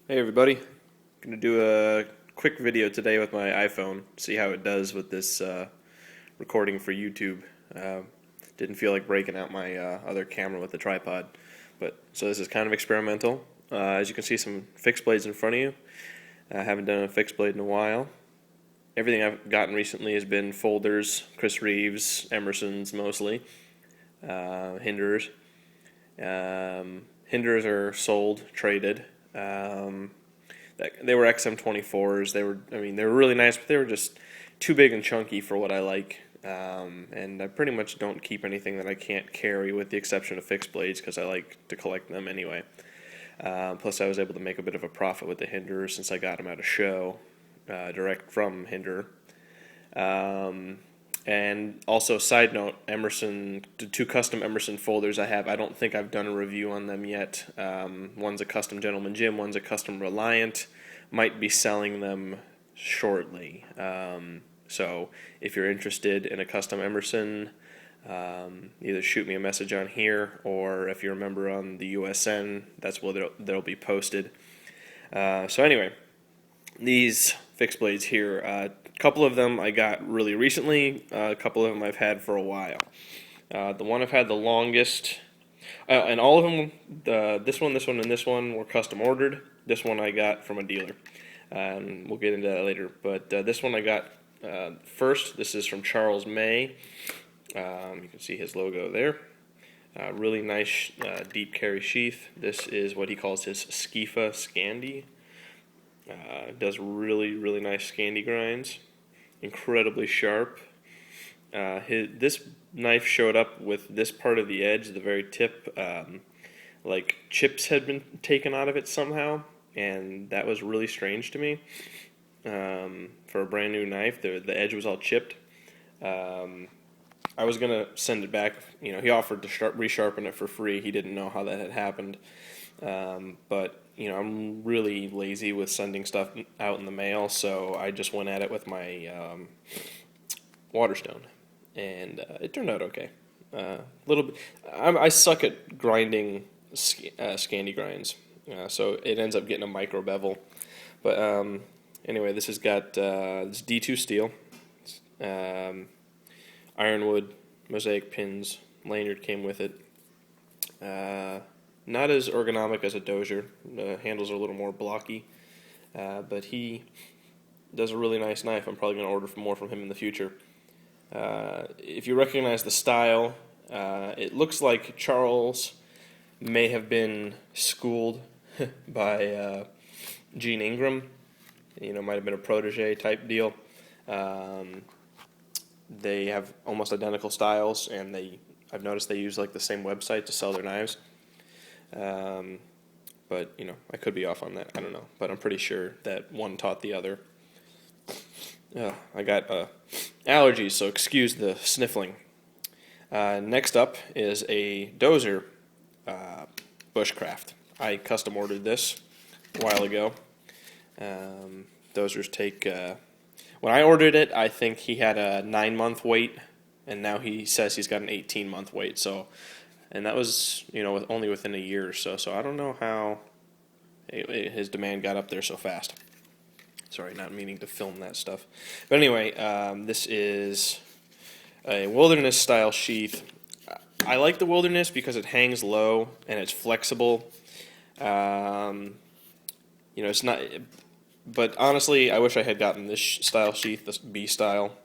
Hey everybody, going to do a quick video today with my iPhone, see how it does with this recording for YouTube. Didn't feel like breaking out my other camera with the tripod, so this is kind of experimental. As you can see, some fixed blades in front of you. I haven't done a fixed blade in a while. Everything I've gotten recently has been folders, Chris Reeves, Emerson's mostly, Hinders. Hinders are sold, traded. They were XM24s. They were really nice, but they were just too big and chunky for what I like. And I pretty much don't keep anything that I can't carry, with the exception of fixed blades, because I like to collect them anyway. Plus, I was able to make a bit of a profit with the Hinders since I got them at a show, direct from Hinder. And also, side note, Emerson, the two custom Emerson folders I have, I don't think I've done a review on them yet. One's a custom Gentleman Jim, one's a custom Reliant. Might be selling them shortly. So if you're interested in a custom Emerson, either shoot me a message on here, or if you're a member on the USN, that's where they'll be posted. So anyway, these fixed blades here, a couple of them I got really recently, a couple of them I've had for a while. The one I've had the longest, and all of them, this one, and this one were custom ordered. This one I got from a dealer, and we'll get into that later. But this one I got first. This is from Charles May. You can see his logo there. Really nice deep carry sheath. This is what he calls his Skifa Scandi. Does really nice Scandi grinds. Incredibly sharp. This knife showed up with this part of the edge, the very tip, like chips had been taken out of it somehow, and that was really strange to me. For a brand new knife, the edge was all chipped. I was gonna send it back. He offered to resharpen it for free. He didn't know how that had happened. But I'm really lazy with sending stuff out in the mail, so I just went at it with my Waterstone, and it turned out okay. Little bit. I suck at grinding Scandi grinds, so it ends up getting a micro bevel. But anyway, this has got this D2 steel, ironwood, mosaic pins, lanyard came with it. Not as ergonomic as a Dozier. The handles are a little more blocky, but he does a really nice knife. I'm probably going to order more from him in the future. If you recognize the style, it looks like Charles may have been schooled by Gene Ingram. Might have been a protege type deal. They have almost identical styles, and I've noticed they use like the same website to sell their knives. But I could be off on that. I don't know, but I'm pretty sure that one taught the other. I got allergies, so excuse the sniffling. Next up is a Dozier Bushcraft. I custom ordered this a while ago. Doziers take. When I ordered it, I think he had a 9-month wait, and now he says he's got an 18-month wait. So. And that was, only within a year or so. So I don't know how his demand got up there so fast. Sorry, not meaning to film that stuff. But anyway, this is a wilderness style sheath. I like the wilderness because it hangs low and it's flexible. It's not. But honestly, I wish I had gotten this style sheath, this B style.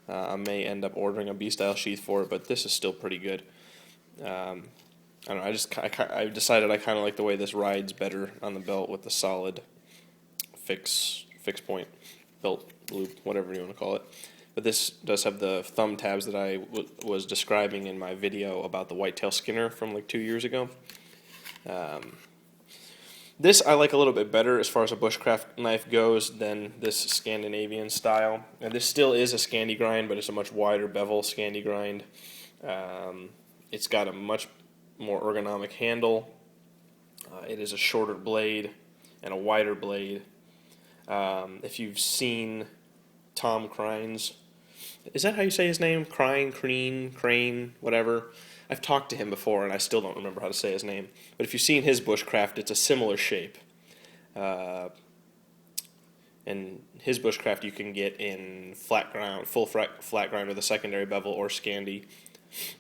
I may end up ordering a B style sheath for it, but this is still pretty good. I don't know. I decided I kind of like the way this rides better on the belt with the solid fixed point belt loop, whatever you want to call it. But this does have the thumb tabs that I was describing in my video about the whitetail skinner from like 2 years ago. This I like a little bit better as far as a bushcraft knife goes than this Scandinavian style. And this still is a Scandi grind, but it's a much wider bevel Scandi grind. It's got a much more ergonomic handle. It is a shorter blade and a wider blade. If you've seen Tom Krein's, is that how you say his name? Krein, whatever. I've talked to him before and I still don't remember how to say his name. But if you've seen his bushcraft, it's a similar shape. And his Bushcraft you can get in flat ground, flat ground with a secondary bevel or Scandi.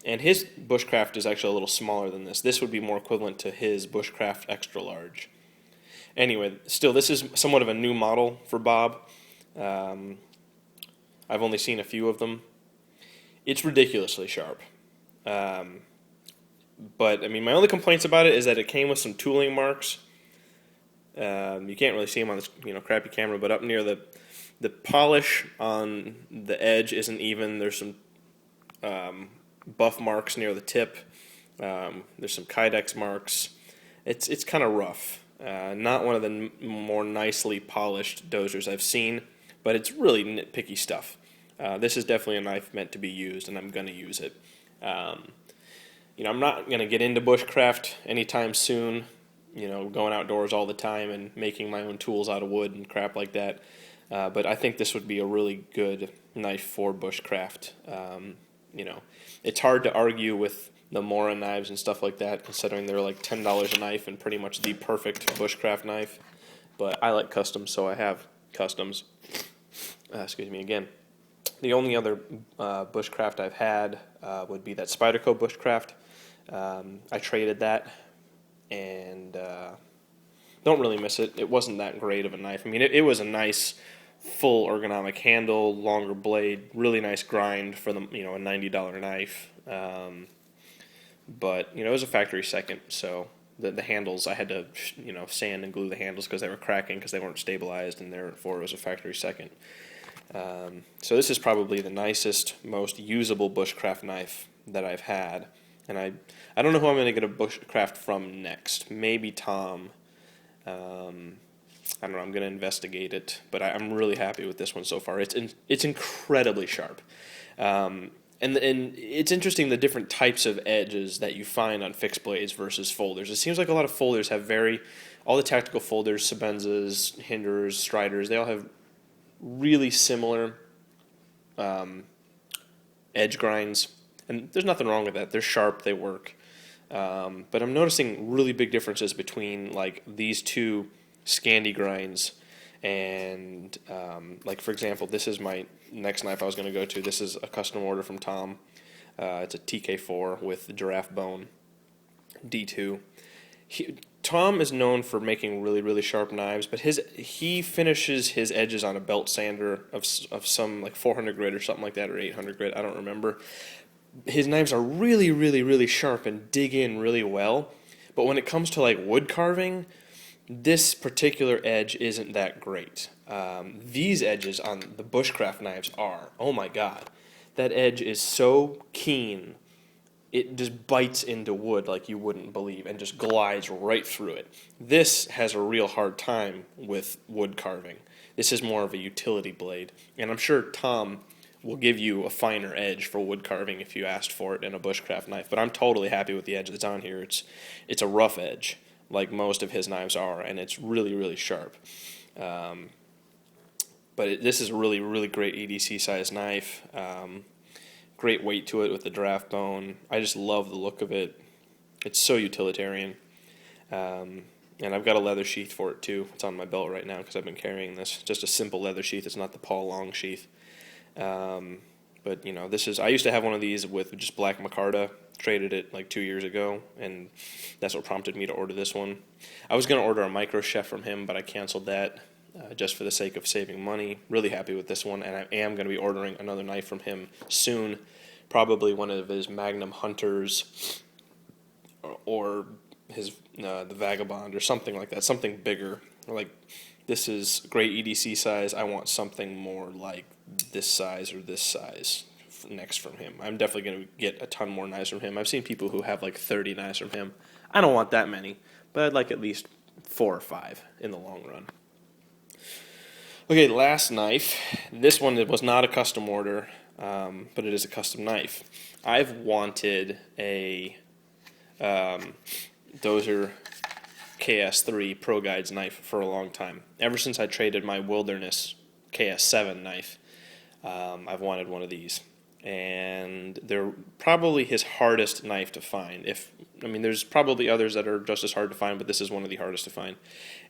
And his Bushcraft is actually a little smaller than this. This would be more equivalent to his Bushcraft extra large. Anyway, still, this is somewhat of a new model for Bob. I've only seen a few of them. It's ridiculously sharp. But, I mean, my only complaints about it is that it came with some tooling marks. You can't really see them on this crappy camera, but up near the polish on the edge isn't even. There's some buff marks near the tip. There's some Kydex marks. It's kind of rough. Not one of the more nicely polished Doziers I've seen, but it's really nitpicky stuff. This is definitely a knife meant to be used, and I'm going to use it. I'm not going to get into Bushcraft anytime soon, going outdoors all the time and making my own tools out of wood and crap like that. But I think this would be a really good knife for Bushcraft. It's hard to argue with the Mora knives and stuff like that, considering they're like $10 a knife and pretty much the perfect Bushcraft knife. But I like customs, so I have customs. Excuse me again. The only other Bushcraft I've had would be that Spyderco Bushcraft. I traded that and don't really miss it. It wasn't that great of a knife. I mean, it was a nice, full ergonomic handle, longer blade, really nice grind for the a $90 knife. But it was a factory second, so the handles I had to sand and glue the handles because they were cracking because they weren't stabilized, and therefore it was a factory second. So this is probably the nicest, most usable Bushcraft knife that I've had, and I don't know who I'm going to get a Bushcraft from next. Maybe Tom. I don't know. I'm going to investigate it, but I'm really happy with this one so far. It's incredibly sharp. And it's interesting the different types of edges that you find on fixed blades versus folders. It seems like a lot of folders have all the tactical folders, Sabenzas, Hinders, Striders, they all have really similar edge grinds. And there's nothing wrong with that. They're sharp, they work. But I'm noticing really big differences between like these two Scandi grinds and like for example, this is my next knife I was going to go to. This is a custom order from Tom. It's a TK4 with the giraffe bone D2. Tom is known for making really, really sharp knives, but he finishes his edges on a belt sander of some like 400 grit or something like that, or 800 grit, I don't remember. His knives are really, really, really sharp and dig in really well, but when it comes to like wood carving, this particular edge isn't that great. These edges on the Bushcraft knives are, oh my god, that edge is so keen. It just bites into wood like you wouldn't believe and just glides right through it. This has a real hard time with wood carving. This is more of a utility blade, and I'm sure Tom will give you a finer edge for wood carving if you asked for it in a Bushcraft knife, but I'm totally happy with the edge that's on here. It's a rough edge, like most of his knives are, and it's really, really sharp. But this is a really, really great EDC size knife. Great weight to it with the giraffe bone. I just love the look of it. It's so utilitarian. And I've got a leather sheath for it too. It's on my belt right now because I've been carrying this. Just a simple leather sheath. It's not the Paul Long sheath. But I used to have one of these with just black micarta. Traded it like 2 years ago, and that's what prompted me to order this one. I was going to order a Micro Chef from him, but I canceled that just for the sake of saving money. Really happy with this one, and I am going to be ordering another knife from him soon. Probably one of his Magnum Hunters or his the Vagabond or something like that, something bigger. Like, this is great EDC size. I want something more like this size or this size next from him. I'm definitely going to get a ton more knives from him. I've seen people who have like 30 knives from him. I don't want that many, but I'd like at least 4 or 5 in the long run. Okay, last knife. This one was not a custom order, but it is a custom knife. I've wanted a Dozier KS3 Pro Guides knife for a long time. Ever since I traded my Wilderness KS7 knife, I've wanted one of these. and they're probably his hardest knife to find. There's probably others that are just as hard to find, but this is one of the hardest to find.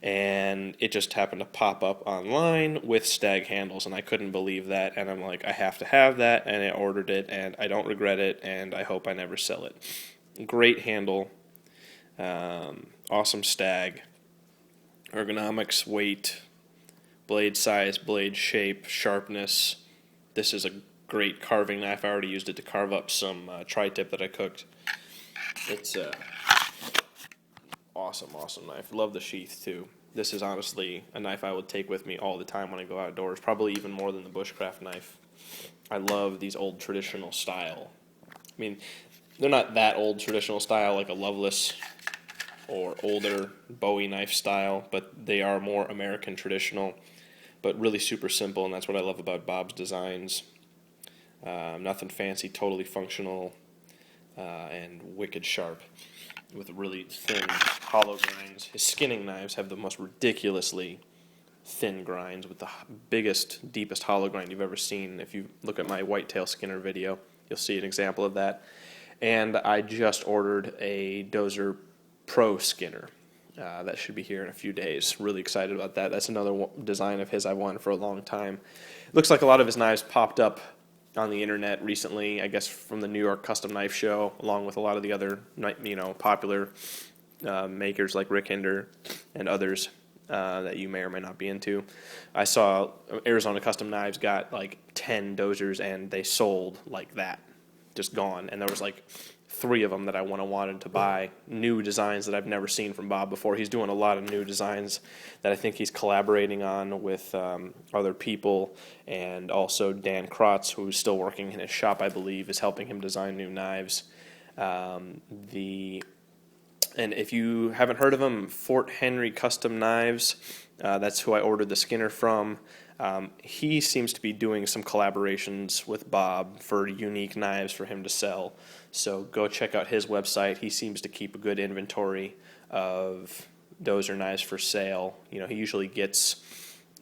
And it just happened to pop up online with stag handles, and I couldn't believe that. And I'm like, I have to have that, and I ordered it, and I don't regret it, and I hope I never sell it. Great handle, awesome stag, ergonomics, weight, blade size, blade shape, sharpness. This is a great carving knife. I already used it to carve up some tri-tip that I cooked. It's awesome knife. Love the sheath too. This is honestly a knife I would take with me all the time when I go outdoors, probably even more than the Bushcraft knife. I love these old traditional style. They're not that old traditional style like a Loveless or older Bowie knife style, but they are more American traditional, but really super simple, and that's what I love about Bob's designs. Nothing fancy, totally functional, and wicked sharp, with really thin, hollow grinds. His skinning knives have the most ridiculously thin grinds with the biggest, deepest hollow grind you've ever seen. If you look at my whitetail skinner video, you'll see an example of that. And I just ordered a Dozier Pro skinner. That should be here in a few days. Really excited about that. That's another design of his I've wanted for a long time. Looks like a lot of his knives popped up on the internet recently, I guess from the New York Custom Knife Show, along with a lot of the other popular makers like Rick Hinder and others that you may or may not be into. I saw Arizona Custom Knives got like 10 Doziers and they sold like that, just gone. And there was like 3 of them that I wanted to buy, new designs that I've never seen from Bob before. He's doing a lot of new designs that I think he's collaborating on with other people, and also Dan Krotz, who's still working in his shop, I believe, is helping him design new knives. And if you haven't heard of him, Fort Henry Custom Knives, that's who I ordered the Skinner from. He seems to be doing some collaborations with Bob for unique knives for him to sell. So go check out his website. He seems to keep a good inventory of Dozier knives for sale. He usually gets,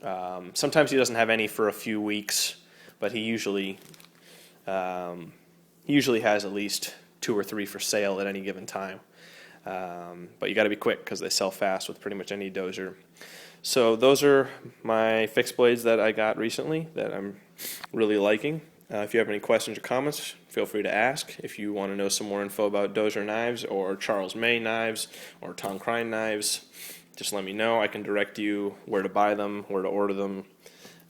sometimes he doesn't have any for a few weeks, but he usually has at least 2 or 3 for sale at any given time. But you got to be quick because they sell fast with pretty much any Dozier. So those are my fixed blades that I got recently that I'm really liking. If you have any questions or comments, feel free to ask. If you want to know some more info about Dozier knives or Charles May knives or Tom Krein knives, just let me know. I can direct you where to buy them, where to order them.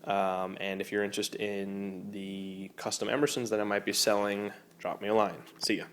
And if you're interested in the custom Emersons that I might be selling, drop me a line. See ya.